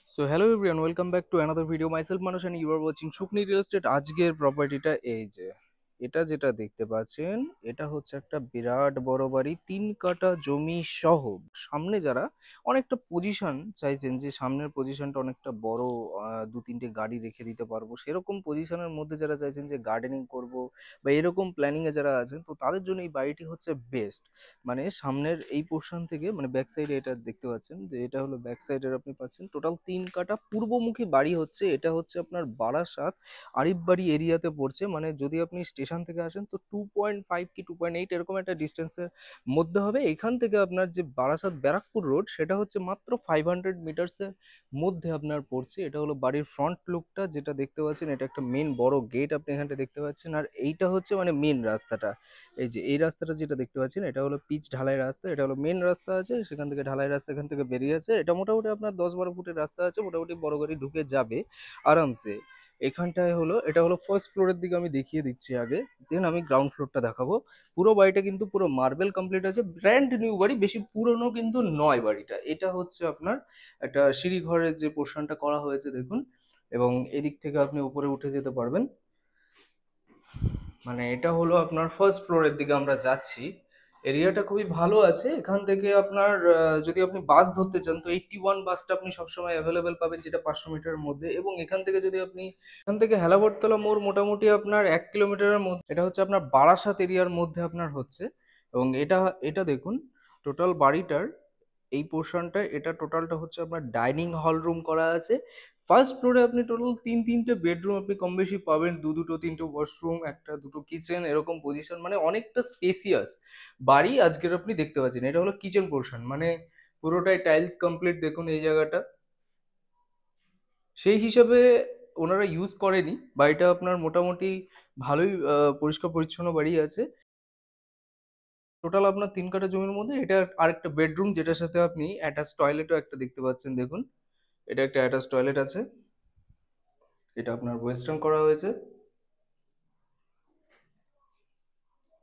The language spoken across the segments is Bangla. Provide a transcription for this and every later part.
So hello everyone, welcome back to another video. Myself Manush and you are watching Shukni Real Estate. আজকের প্রপার্টিটা এই যে এটা যেটা দেখতে পাচ্ছেন, এটা হচ্ছে একটা বিরাট বড় বাড়ি, 3 কাঠা জমি সহ। সামনে যারা অনেকটা পজিশন চাইছেন, যে সামনের পজিশনটা অনেকটা বড়, 2-3টে গাড়ি রেখে দিতে পারবো, সেরকম পজিশনের মধ্যে যারা চাইছেন যে গার্ডেনিং করব বা এরকম প্ল্যানিং এ যারা আছেন, তো তাদের জন্য এই বাড়িটি হচ্ছে বেস্ট। মানে সামনের এই পোর্শন থেকে, মানে ব্যাক সাইডে এটা দেখতে পাচ্ছেন, যে এটা হলো ব্যাক সাইডের আপনি পাচ্ছেন টোটাল 3 কাঠা পূর্বমুখী বাড়ি হচ্ছে। এটা হচ্ছে আপনার বারাসাত আরিফবাড়ি এরিয়াতে পড়ছে। মানে যদি আপনি স্টেশন থেকে আসেন তো 2.5 কি 2.8 এরকম একটা ডিস্টেন্সের মধ্যে হবে। এখান থেকে আপনার যে বারাসাত ব্যারাকপুর রোড, সেটা হচ্ছে মাত্র 500 মিটার্সের মধ্যে আপনার পড়ছে। এটা হলো বাড়ির ফ্রন্ট লুকটা যেটা দেখতে পাচ্ছেন, এটা একটা মেন বড় গেট আপনি এখানটা দেখতে পাচ্ছেন। আর এইটা হচ্ছে মানে মেন রাস্তাটা। এই যে এই রাস্তাটা যেটা দেখতে পাচ্ছেন, এটা হলো পিচ ঢালাই রাস্তা, এটা হলো মেন রাস্তা আছে, সেখান থেকে ঢালাই রাস্তা এখান থেকে বেরিয়ে আছে। এটা মোটামুটি আপনার 10-12 ফুটের রাস্তা আছে, মোটামুটি বড় গাড়ি ঢুকে যাবে আরামসে। এখানটায় হলো, এটা হলো ফার্স্ট ফ্লোরের দিকে আমি দেখিয়ে দিচ্ছি আগে, দেন আমি গ্রাউন্ড ফ্লোরটা দেখাবো। পুরো বাড়িটা কিন্তু পুরো মার্বেল কমপ্লিট আছে, ব্র্যান্ড নিউ বাড়ি, বেশি পুরনো কিন্তু নয় বাড়িটা। এটা হচ্ছে আপনার একটা সিঁড়ি ঘরের যে পোর্শনটা করা হয়েছে দেখুন, এবং এদিক থেকে আপনি উপরে উঠে যেতে পারবেন। মানে এটা হলো আপনার ফার্স্ট ফ্লোরের দিকে আমরা যাচ্ছি। এরিয়াটা খুবই ভালো আছে। এখান থেকে আপনার যদি আপনি বাস ধরতে চান তো 81 বাসটা আপনি সবসময় অ্যাভেলেবেল পাবেন, যেটা 500 মিটারের মধ্যে। এবং এখান থেকে যদি আপনি, এখান থেকে হেলাবরতলা মোড় মোটামুটি আপনার 1 কিলোমিটারের মধ্যে। এটা হচ্ছে আপনার বারাসাত এরিয়ার মধ্যে আপনার হচ্ছে। এবং এটা এটা দেখুন, টোটাল বাড়িটার এই পোর্শনটা, এটা টোটালটা হচ্ছে আপনার ডাইনিং হল রুম করা আছে। ফার্স্ট ফ্লোরে আপনি টোটাল 3-3টে বেডরুম আপনি কম বেশি পাবেন, 2-2 3টে ওয়াশরুম, একটা দুটো কিচেন, এরকম পজিশন, মানে অনেকটা স্পেসিয়াস বাড়ি আজকের আপনি দেখতে পাচ্ছেন। এটা হলো কিচেন পোর্শন, মানে পুরোটাই টাইলস কমপ্লিট দেখুন এই জায়গাটা। সেই হিসাবে ওনারা ইউজ করেনি বাড়িটা, আপনার মোটামুটি ভালোই পরিষ্কার পরিচ্ছন্ন বাড়ি আছে। টোটাল আপনার 3 কাঠা জমির মধ্যে এটা আরেকটা বেডরুম, যেটার সাথে আপনি অ্যাটাচ টয়লেটও একটা দেখতে পাচ্ছেন দেখুন। এটা একটা অ্যাটাচ টয়লেট আছে, এটা আপনার ওয়েস্টার্ন করা হয়েছে।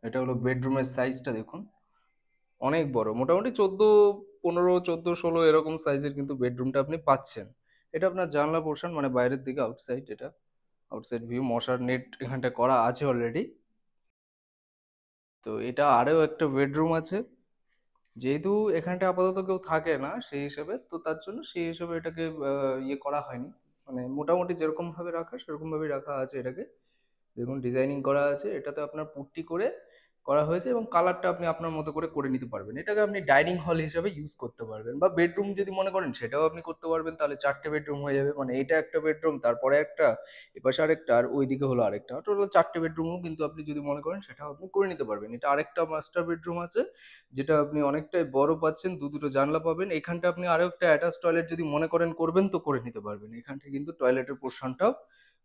এটা হলো বেডরুমের সাইজটা দেখুন, অনেক বড়, মোটামুটি 14-15, 14-16 এরকম সাইজের কিন্তু বেডরুমটা আপনি পাচ্ছেন। এটা আপনার জানলা পোর্শন, মানে বাইরের দিকে আউটসাইড, এটা আউটসাইড ভিউ, মশার নেট এখানটা করা আছে অলরেডি। তো এটা আরও একটা বেডরুম আছে, যেহেতু এখানটা আপাতত কেউ থাকে না সেই হিসেবে, তো তার জন্য সেই হিসেবে এটাকে ইয়ে করা হয়নি। মানে মোটামুটি যেরকম ভাবে রাখা সেরকম ভাবেই রাখা আছে এটাকে। দেখুন ডিজাইনিং করা আছে, এটাতে আপনার পুট্টি করে করা হয়েছে, এবং কালারটা আপনি আপনার মতো করে করে নিতে পারবেন। এটাকে আপনি ডাইনিং হল হিসেবে ইউজ করতে পারবেন, বা বেডরুম যদি মনে করেন সেটাও আপনি করতে পারবেন। তাহলে 4টে বেডরুম হয়ে যাবে, মানে এটা একটা বেডরুম, তারপরে একটা, এপাশে আরেকটা, আর ওইদিকে হলো আরেকটা, টোটাল 4টে বেডরুমও কিন্তু আপনি যদি মনে করেন সেটাও আপনি করে নিতে পারবেন। এটা আরেকটা মাস্টার বেডরুম আছে, যেটা আপনি অনেকটাই বড় পাচ্ছেন, দুটো জানলা পাবেন। এখানটা আপনি আরো একটা অ্যাটাচ টয়লেট যদি মনে করেন করবেন তো করে নিতে পারবেন। এখানটা কিন্তু টয়লেটের পোর্শনটাও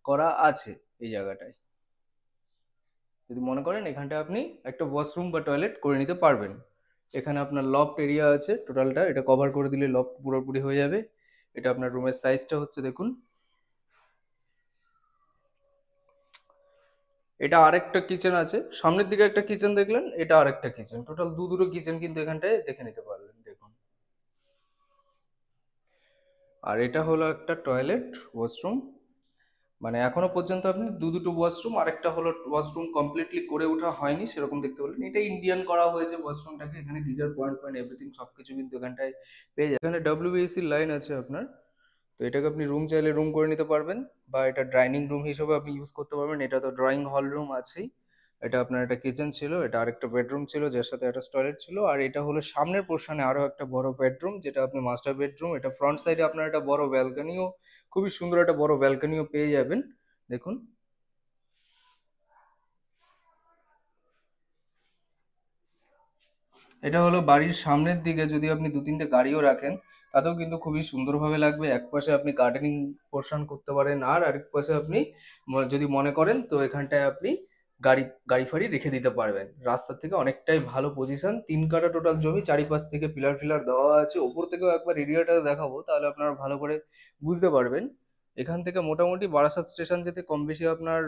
করা আছে এই জায়গাটায়, যদি মনে করেন এখানটা আপনি একটা ওয়াশরুম বা টয়লেট করে নিতে পারবেন। এখানে আপনার লফট এরিয়া আছে, টোটালটা এটা কভার করে দিলে লফট পুরোপুরি হয়ে যাবে। এটা আপনার রুমের সাইজটা হচ্ছে দেখুন। এটা আরেকটা কিচেন আছে, সামনের দিকে একটা কিচেন দেখলেন, এটা আরেকটা কিচেন, টোটাল দুটো কিচেন কিন্তু এখানটায় দেখে নিতে পারবেন দেখুন। আর এটা হলো একটা টয়লেট ওয়াশরুম, মানে এখনো পর্যন্ত আপনি দুটো ওয়াশরুম, আর একটা হলো ওয়াশরুম কমপ্লিটলি করে ওঠা হয়নি সেরকম দেখতে পেলেন। এটা ইন্ডিয়ান করা হয়েছে ওয়াশরুমটাকে, এখানে গিজার পয়েন্ট পয়েন্ট এভরিথিং সবকিছু কিন্তু এখানটায় পেয়ে যায়। এখানে ডব্লিউবিএসি লাইন আছে আপনার। তো এটাকে আপনি রুম চাইলে রুম করে নিতে পারবেন, বা এটা ডাইনিং রুম হিসেবে আপনি ইউজ করতে পারবেন। এটা তো ড্রয়িং হল রুম আছেই। এটা আপনার একটা কিচেন ছিল, এটা আরেকটা বেডরুম ছিল যার সাথে একটা টয়লেট ছিল, আর এটা হলো সামনের পোর্শনে আরো একটা বড় বেডরুম, যেটা আপনি মাস্টার বেডরুম। এটা ফ্রন্ট সাইডে আপনার একটা বড় ব্যালকনিও, খুবই সুন্দর একটা বড় ব্যালকনিও পেয়ে যাবেন দেখুন। এটা হলো বাড়ির সামনের দিকে, যদি আপনি 2-3টে গাড়িও রাখেন তাতেও কিন্তু খুবই সুন্দরভাবে লাগবে। এক পাশে আপনি গার্ডেনিং পোর্শন করতে পারেন, আর আরেক পাশে আপনি যদি মনে করেন তো এখানটায় আপনি গাড়ি গাড়ি ফাড়ি রেখে দিতে পারবেন। রাস্তার থেকে অনেকটাই ভালো পজিশন, 3 কাঠা টোটাল জমি, চারিপাশ থেকে পিলার ফিলার দেওয়া আছে। ওপর থেকেও একবার এরিয়াটা দেখাবো, তাহলে আপনারা ভালো করে বুঝতে পারবেন। এখান থেকে মোটামুটি বারাসাত স্টেশন যেতে কম বেশি আপনার,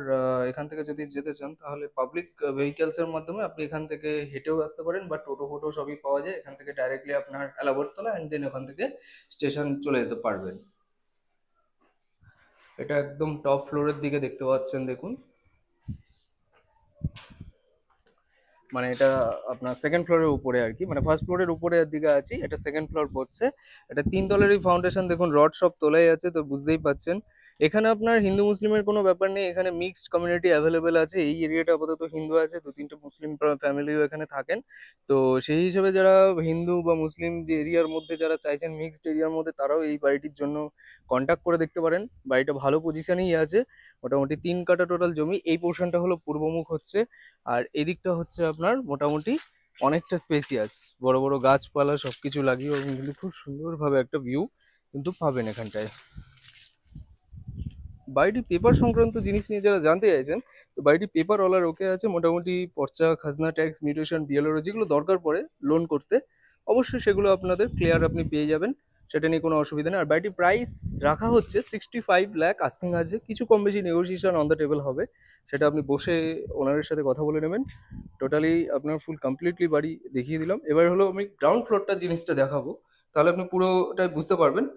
এখান থেকে যদি যেতে চান তাহলে পাবলিক ভেহিকেলস এর মাধ্যমে আপনি এখান থেকে হেঁটেও আসতে পারেন, বা টোটো ফোটো সবই পাওয়া যায় এখান থেকে ডাইরেক্টলি আপনার এলাবরতলা, অ্যান্ড দেন ওখান থেকে স্টেশন চলে যেতে পারবেন। এটা একদম টপ ফ্লোরের দিকে দেখতে পাচ্ছেন, দেখুন। মানে এটা আপনার সেকেন্ড ফ্লোরের উপরে আর কি, মানে ফার্স্ট ফ্লোরের উপরের দিকে আছি, এটা সেকেন্ড ফ্লোর পড়ছে। এটা 3 তলারই ফাউন্ডেশন, দেখুন রড সব তোলাই আছে, তো বুঝতেই পাচ্ছেন। এখানে আপনার হিন্দু মুসলিমের কোনো ব্যাপার নেই, এখানে মিক্সড কমিউনিটি অ্যাভেলেবেল আছে। এই এরিয়াটা আপাতত হিন্দু আছে, 2-3টে মুসলিম ফ্যামিলিও এখানে থাকেন। তো সেই হিসেবে যারা হিন্দু বা মুসলিম যে এরিয়ার মধ্যে যারা চাইছেন মিক্সড এরিয়ার মধ্যে, তারাও এই বাড়িটির জন্য কন্ট্যাক্ট করে দেখতে পারেন। বাড়িটা ভালো পজিশনেই আছে, মোটামুটি 3 কাঠা টোটাল জমি। এই পোর্শনটা হলো পূর্বমুখ হচ্ছে, আর এদিকটা হচ্ছে আপনার মোটামুটি অনেকটা স্পেসিয়াস, বড় বড় গাছপালা সবকিছু লাগিয়ে এবং কিন্তু খুব সুন্দরভাবে একটা ভিউ কিন্তু পাবেন এখানটায়। বাড়িটি পেপার সংক্রান্ত জিনিস নিয়ে যারা জানতে চাইছেন, তো বাড়িটি পেপার ওলার ওকে আছে, মোটামুটি পর্চা, খাজনা, ট্যাক্স, মিউটেশন, বিএলআর যেগুলো দরকার পড়ে লোন করতে, অবশ্যই সেগুলো আপনাদের ক্লিয়ার আপনি পেয়ে যাবেন, সেটা নিয়ে কোনো অসুবিধা নেই। আর বাড়িটির প্রাইস রাখা হচ্ছে 65 লাখ আস্কিং আছে, কিছু কম বেশি নেগোসিয়েশন অন দ্য টেবিল হবে, সেটা আপনি বসে ওনারের সাথে কথা বলে নেবেন। টোটালি আপনার ফুল কমপ্লিটলি বাড়ি দেখিয়ে দিলাম, এবার হলো আমি গ্রাউন্ড ফ্লোরটা জিনিসটা দেখাবো, তাহলে আপনি পুরোটাই বুঝতে পারবেন।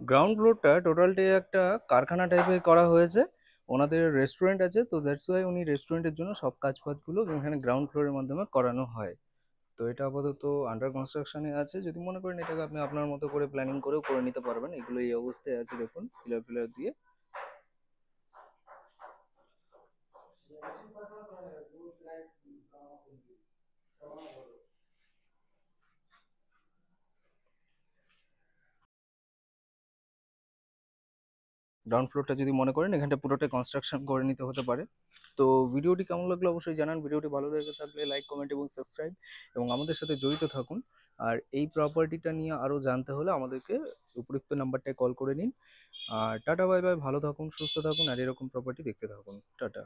গ্রাউন্ড ফ্লোরটা টোটালটাই একটা কারখানা টাইপের করা হয়েছে, ওনাদের রেস্টুরেন্ট আছে, তো দ্যাটস ওয়াই উনি রেস্টুরেন্টের জন্য সব কাজবাজগুলো এখানে গ্রাউন্ড ফ্লোরের মাধ্যমে করানো হয়। তো এটা আপাতত আন্ডার কনস্ট্রাকশনে আছে, যদি মনে করেন এটাকে আপনি আপনার মতো করে প্ল্যানিং করেও করে নিতে পারবেন। এগুলো এই অবস্থায় আছে, দেখুন পিলার পিলার দিয়ে। গ্রাউন্ড ফ্লোরটা যদি মনে করেন এখানটা পুরোটাই কনস্ট্রাকশন করে নিতে হতে পারে। তো ভিডিওটি কেমন লাগলো অবশ্যই জানান, ভিডিওটি ভালো লেগে থাকলে লাইক, কমেন্ট এবং সাবস্ক্রাইব, এবং আমাদের সাথে জড়িত থাকুন। আর এই প্রপার্টিটা নিয়ে আরও জানতে হলে আমাদেরকে উপযুক্ত নাম্বারটায় কল করে নিন। আর টাটা, বাই বাই, ভালো থাকুন, সুস্থ থাকুন, আর এরকম প্রপার্টি দেখতে থাকুন। টাটা।